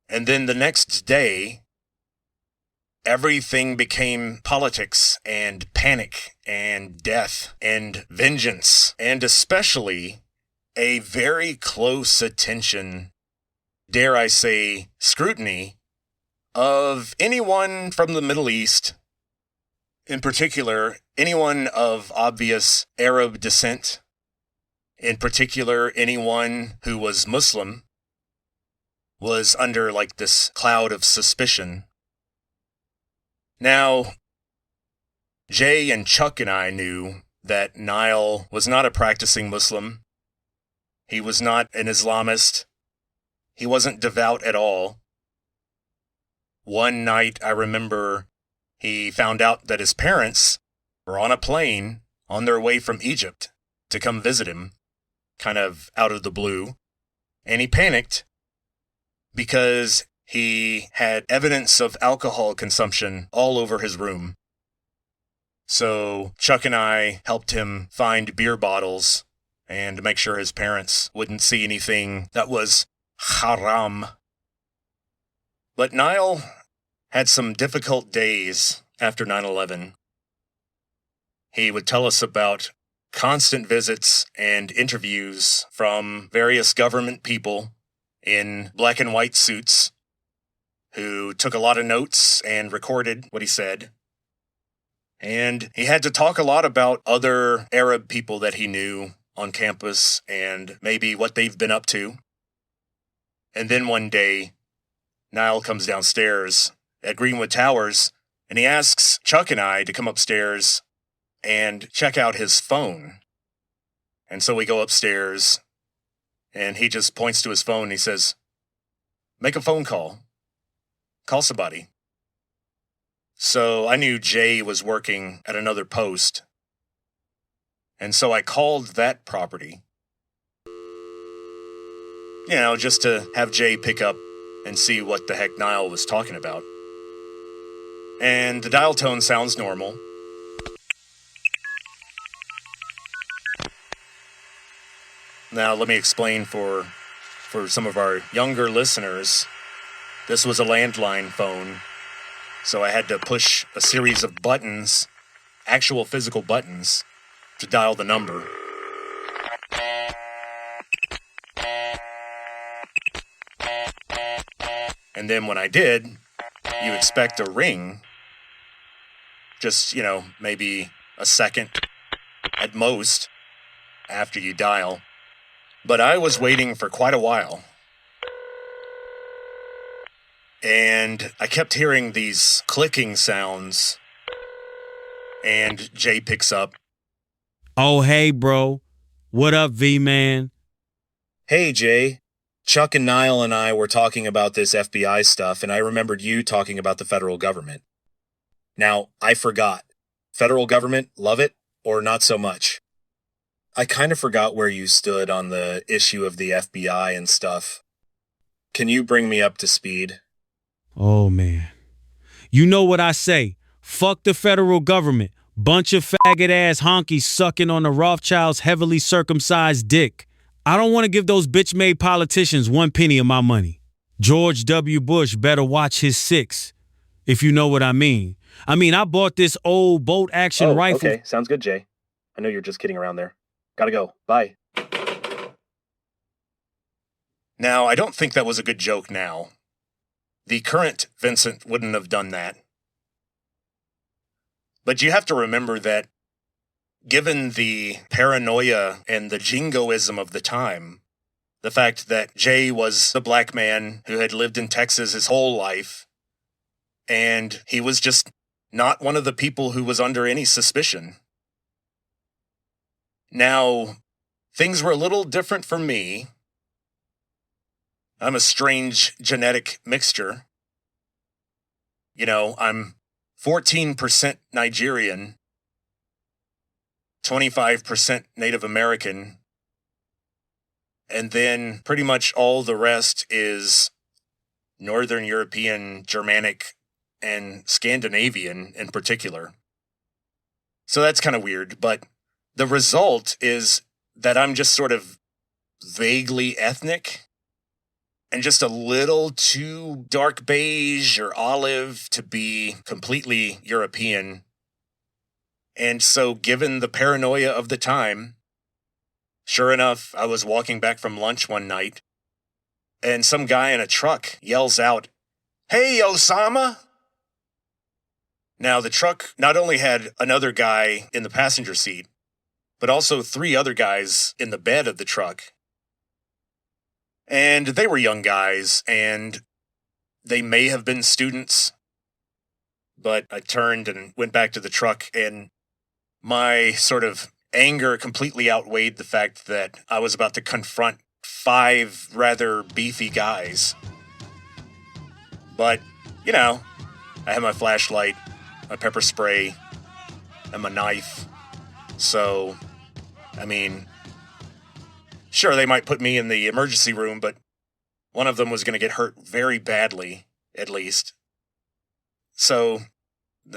And then the next day, everything became politics and panic and death and vengeance, and especially a very close attention, dare I say, scrutiny of anyone from the Middle East, in particular, anyone of obvious Arab descent, in particular, anyone who was Muslim, was under this cloud of suspicion. Now, Jay and Chuck and I knew that Niall was not a practicing Muslim. He was not an Islamist. He wasn't devout at all. One night, I remember, he found out that his parents were on a plane on their way from Egypt to come visit him, kind of out of the blue, and he panicked because he had evidence of alcohol consumption all over his room. So Chuck and I helped him find beer bottles and make sure his parents wouldn't see anything that was haram. But Niall had some difficult days after 9/11. He would tell us about constant visits and interviews from various government people in black and white suits who took a lot of notes and recorded what he said. And he had to talk a lot about other Arab people that he knew on campus and maybe what they've been up to. And then one day, Niall comes downstairs at Greenwood Towers, and he asks Chuck and I to come upstairs and check out his phone. And so we go upstairs, and he just points to his phone and he says, "Make a phone call. Call somebody." So I knew Jay was working at another post, and so I called that property. Just to have Jay pick up and see what the heck Niall was talking about. And the dial tone sounds normal. Now, let me explain for some of our younger listeners. This was a landline phone, so I had to push a series of buttons, actual physical buttons, to dial the number. And then when I did, you expect a ring, just, maybe a second at most after you dial. But I was waiting for quite a while. And I kept hearing these clicking sounds. And Jay picks up. "Oh, hey, bro. What up, V-Man?" "Hey, Jay. Chuck and Niall and I were talking about this FBI stuff, and I remembered you talking about the federal government. Now, I forgot. Federal government, love it, or not so much? I kind of forgot where you stood on the issue of the FBI and stuff. Can you bring me up to speed? Oh, man. You know what I say. Fuck the federal government. Bunch of faggot-ass honkies sucking on the Rothschilds' heavily circumcised dick. I don't want to give those bitch-made politicians 1 penny of my money. George W. Bush better watch his six, if you know what I mean. I bought this old bolt-action rifle. Okay. Sounds good, Jay. I know you're just kidding around there. Gotta go. Bye. Now, I don't think that was a good joke now. The current Vincent wouldn't have done that. But you have to remember that given the paranoia and the jingoism of the time, the fact that Jay was the black man who had lived in Texas his whole life, and he was just not one of the people who was under any suspicion. Now, things were a little different for me. I'm a strange genetic mixture. You know, I'm 14% Nigerian, 25% Native American, and then pretty much all the rest is Northern European, Germanic, and Scandinavian in particular. So that's kind of weird, but the result is that I'm just sort of vaguely ethnic and just a little too dark beige or olive to be completely European. And so, given the paranoia of the time, sure enough, I was walking back from lunch one night, and some guy in a truck yells out, "Hey, Osama!" Now, the truck not only had another guy in the passenger seat, but also 3 other guys in the bed of the truck. And they were young guys, and they may have been students. But I turned and went back to the truck, and my sort of anger completely outweighed the fact that I was about to confront 5 rather beefy guys. But, you know, I had my flashlight, my pepper spray, and my knife. So, sure, they might put me in the emergency room, but one of them was going to get hurt very badly, at least. So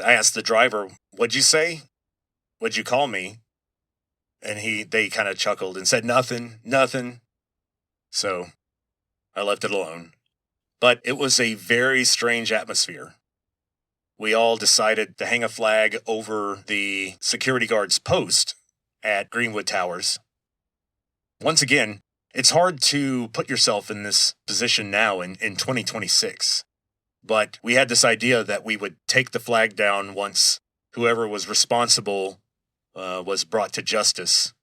I asked the driver, "What'd you say? What'd you call me?" And they kind of chuckled and said, nothing. So I left it alone. But it was a very strange atmosphere. We all decided to hang a flag over the security guard's post at Greenwood Towers. Once again, it's hard to put yourself in this position now in 2026. But we had this idea that we would take the flag down once whoever was responsible was brought to justice.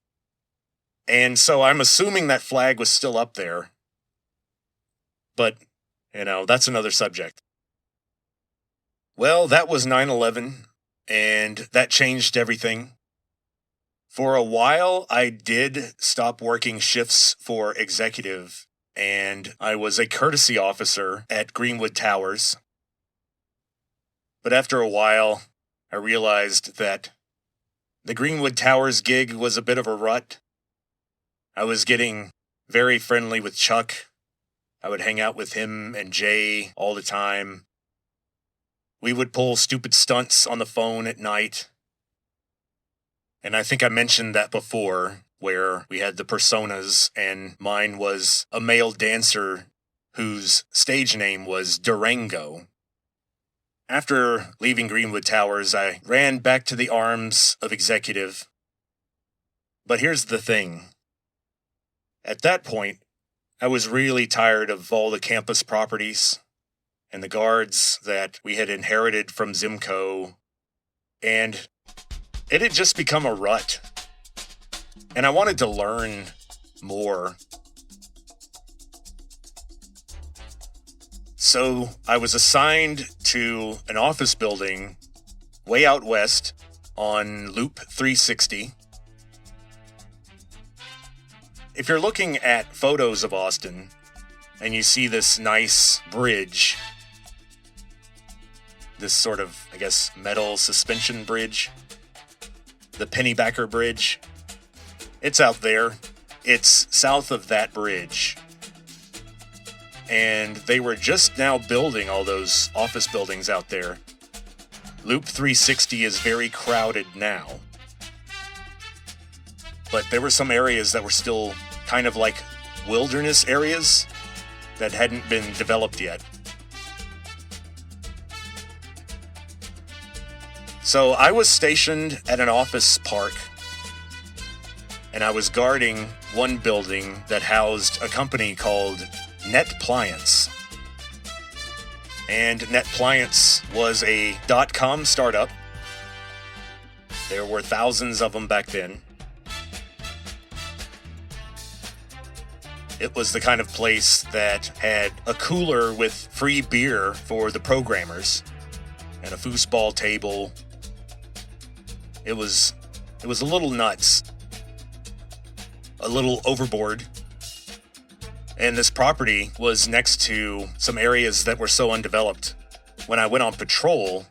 And so I'm assuming that flag was still up there. But, that's another subject. Well, that was 9/11, and that changed everything. For a while, I did stop working shifts for executive, and I was a courtesy officer at Greenwood Towers. But after a while, I realized that the Greenwood Towers gig was a bit of a rut. I was getting very friendly with Chuck. I would hang out with him and Jay all the time. We would pull stupid stunts on the phone at night. And I think I mentioned that before, where we had the personas, and mine was a male dancer whose stage name was Durango. After leaving Greenwood Towers, I ran back to the arms of executive. But here's the thing. At that point, I was really tired of all the campus properties and the guards that we had inherited from Zimco, and it had just become a rut. And I wanted to learn more. So I was assigned to an office building way out west on Loop 360. If you're looking at photos of Austin, and you see this nice bridge. This sort of, I guess, metal suspension bridge. The Pennybacker Bridge. It's out there. It's south of that bridge. And they were just now building all those office buildings out there. Loop 360 is very crowded now. But there were some areas that were still kind of like wilderness areas that hadn't been developed yet. So I was stationed at an office park, and I was guarding one building that housed a company called NetPliance. And NetPliance was a .com startup. There were thousands of them back then. It was the kind of place that had a cooler with free beer for the programmers and a foosball table. It was a little nuts, a little overboard. And this property was next to some areas that were so undeveloped. When I went on patrol,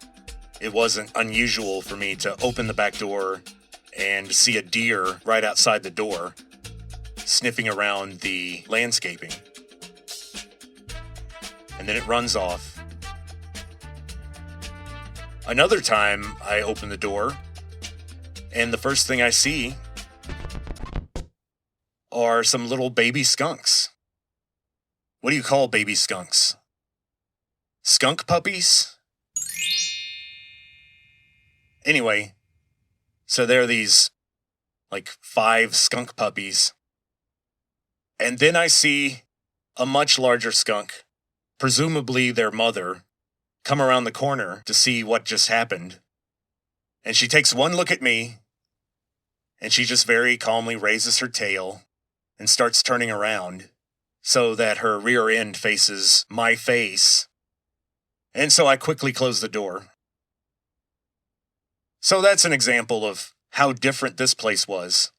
it wasn't unusual for me to open the back door and see a deer right outside the door, sniffing around the landscaping. And then it runs off. Another time, I open the door, and the first thing I see are some little baby skunks. What do you call baby skunks? Skunk puppies? Anyway, so there are these, like, 5 skunk puppies. And then I see a much larger skunk, presumably their mother, come around the corner to see what just happened. And she takes one look at me, and she just very calmly raises her tail and starts turning around so that her rear end faces my face. And so I quickly close the door. So that's an example of how different this place was.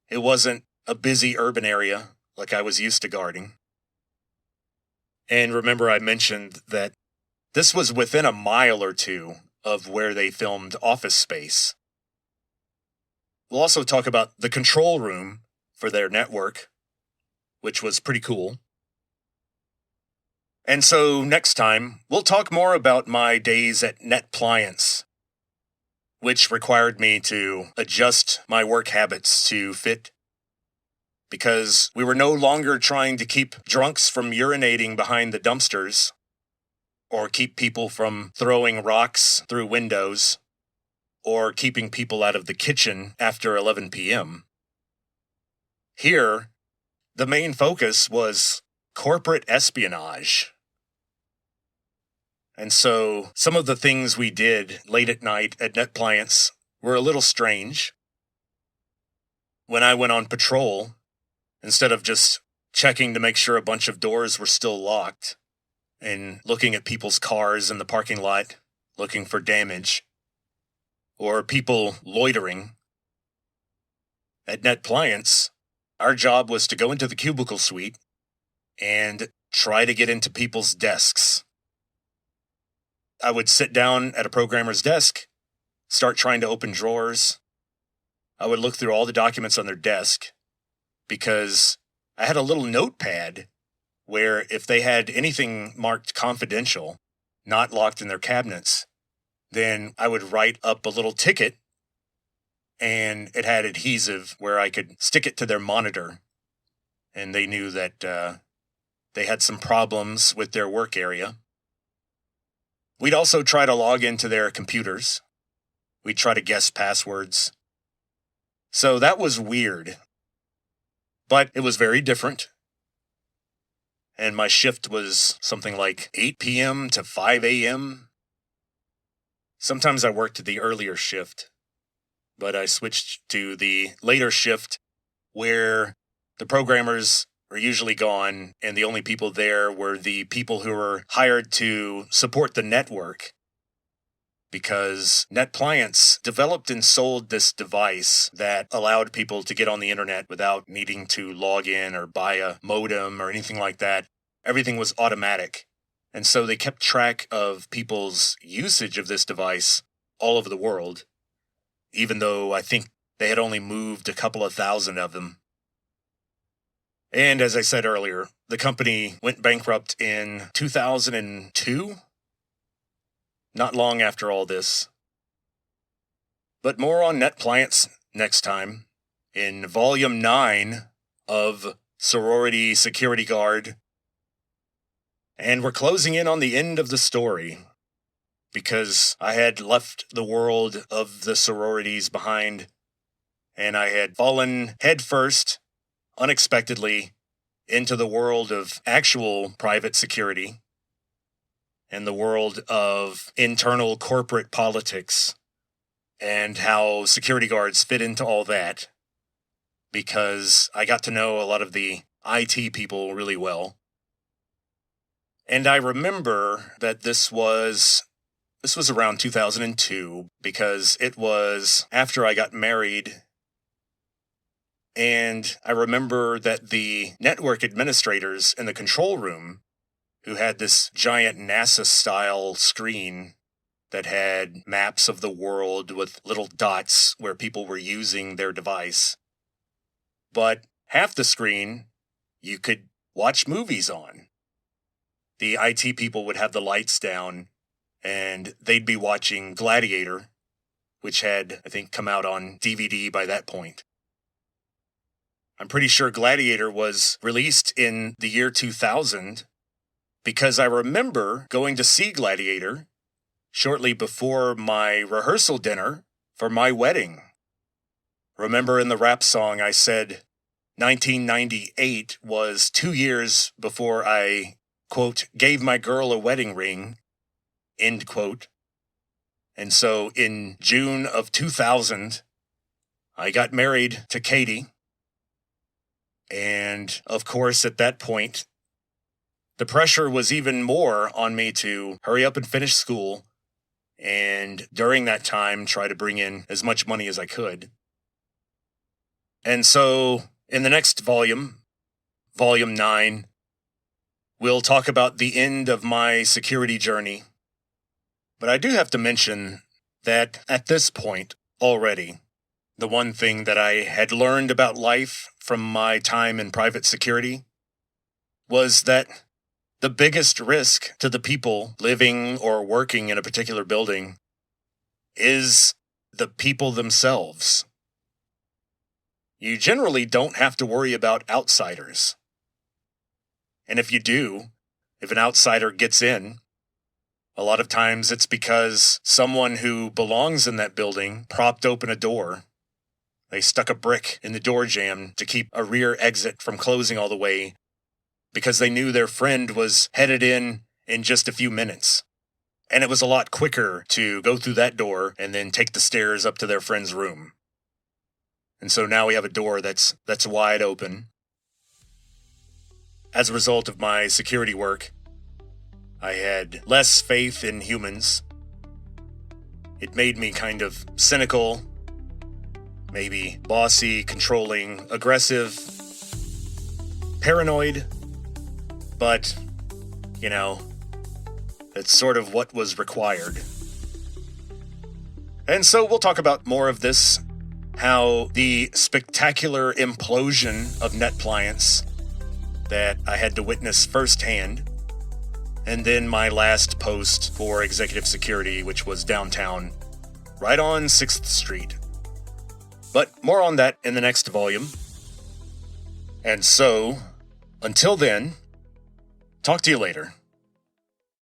It wasn't a busy urban area like I was used to guarding. And remember, I mentioned that this was within a mile or two of where they filmed Office Space. We'll also talk about the control room for their network, which was pretty cool. And so next time, we'll talk more about my days at NetPliance, which required me to adjust my work habits to fit, because we were no longer trying to keep drunks from urinating behind the dumpsters, or keep people from throwing rocks through windows, or keeping people out of the kitchen after 11 p.m. Here, the main focus was corporate espionage. And so some of the things we did late at night at NetPliance were a little strange. When I went on patrol, instead of just checking to make sure a bunch of doors were still locked and looking at people's cars in the parking lot, looking for damage, or people loitering, at NetPliance, our job was to go into the cubicle suite and try to get into people's desks. I would sit down at a programmer's desk, start trying to open drawers. I would look through all the documents on their desk, because I had a little notepad where if they had anything marked confidential, not locked in their cabinets, then I would write up a little ticket, and it had adhesive where I could stick it to their monitor, and they knew that they had some problems with their work area. We'd also try to log into their computers. We'd try to guess passwords. So that was weird, but it was very different. And my shift was something like 8 p.m. to 5 a.m. Sometimes I worked the earlier shift, but I switched to the later shift where the programmers were usually gone and the only people there were the people who were hired to support the network. Because NetPliance developed and sold this device that allowed people to get on the internet without needing to log in or buy a modem or anything like that. everything was automatic. And so they kept track of people's usage of this device all over the world, even though I think they had only moved a couple of thousand of them. And as I said earlier, the company went bankrupt in 2002, not long after all this. But more on NetPliants next time, in Volume 9 of Sorority Security Guard. And we're closing in on the end of the story, because I had left the world of the sororities behind, and I had fallen headfirst, unexpectedly, into the world of actual private security, and the world of internal corporate politics, and how security guards fit into all that, because I got to know a lot of the IT people really well. And I remember that this was around 2002, because it was after I got married. And I remember that the network administrators in the control room, who had this giant NASA-style screen that had maps of the world with little dots where people were using their device. But half the screen you could watch movies on. The IT people would have the lights down, and they'd be watching Gladiator, which had, I think, come out on DVD by that point. I'm pretty sure Gladiator was released in the year 2000, because I remember going to see Gladiator shortly before my rehearsal dinner for my wedding. Remember in the rap song I said 1998 was 2 years before I, quote, gave my girl a wedding ring, end quote. And so in June of 2000, I got married to Katie. And of course, at that point, the pressure was even more on me to hurry up and finish school, and during that time, try to bring in as much money as I could. And so, in the next volume, Volume 9, we'll talk about the end of my security journey. But I do have to mention that at this point already, the one thing that I had learned about life from my time in private security was that the biggest risk to the people living or working in a particular building is the people themselves. You generally don't have to worry about outsiders. And if you do, if an outsider gets in, a lot of times it's because someone who belongs in that building propped open a door. They stuck a brick in the door jamb to keep a rear exit from closing all the way, because they knew their friend was headed in just a few minutes. And it was a lot quicker to go through that door and then take the stairs up to their friend's room. And so now we have a door that's wide open. As a result of my security work, I had less faith in humans. It made me kind of cynical, maybe bossy, controlling, aggressive, paranoid. But, you know, that's sort of what was required. And so we'll talk about more of this, how the spectacular implosion of NetPliants that I had to witness firsthand, and then my last post for executive security, which was downtown, right on 6th Street. But more on that in the next volume. And so, until then, talk to you later.